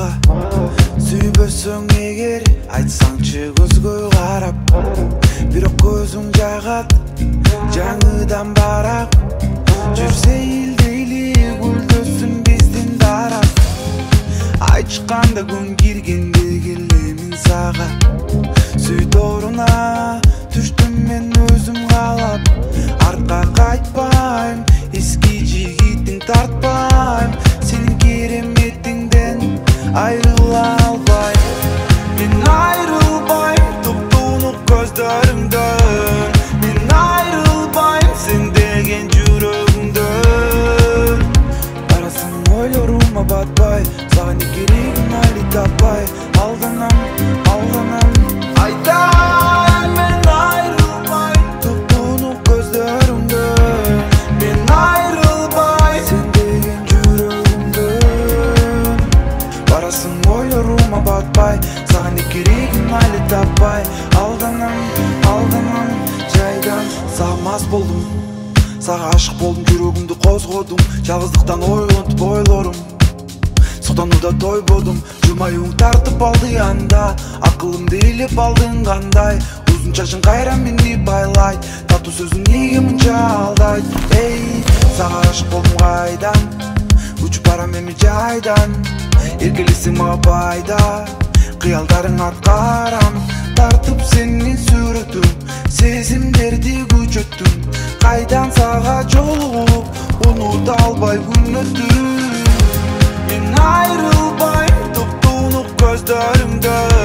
мага. Сүйбөсөң эгер айтсаңчы көзгө карап, бирок көзүң жагат жаңыдан барак. Жүрсө илдейли гүлдөсүн биздин дарак. Айтышканда күн киргенде келемин сага. Сүй торуна түштүм мен өзүм каалап. Арка кайтпайм, эски жигитиң тартпайм. Сенин кереметиңден айрыла албайм. Мен айрылбайм туп-тунук көздөрүңдөн. Мен айрылбайм сен деген жүрөгүңдөн. Барасың ойлорума батпай, сага не керегин айли таппай. Алданам, айтайын мен айрылбайм туп-тунук көздөрүңдөн. Мен айрылбай сен деген жүрөгүңдөн. Барасың ойлорума батпай, сага не керегин айли таппай. Алданам жайдан. Сага мас болдум, сага ашык болдум, жүрөгүмдү козгодум. Жалгыздыктан ойлонуп ойлорум, суктанууда тойбодум. Жумаюң тартып алды анда, акылымды илеп алдың кандай. Узун чачың кайра мени байлайт, татуу сөзүң неге мынча алдайт. Эй, сага ашык болдум кайдан, учуп барам эми жайдан. Эркелесиң мага пайда, кыялдарың аткарам. Тартып сенин сүрөтүң, сезимдерди күчөттүм. Кайдан сага жолугуп, унута албай күн өттүм. Мен айрылбайм туп-тунук көздөрүңдөн.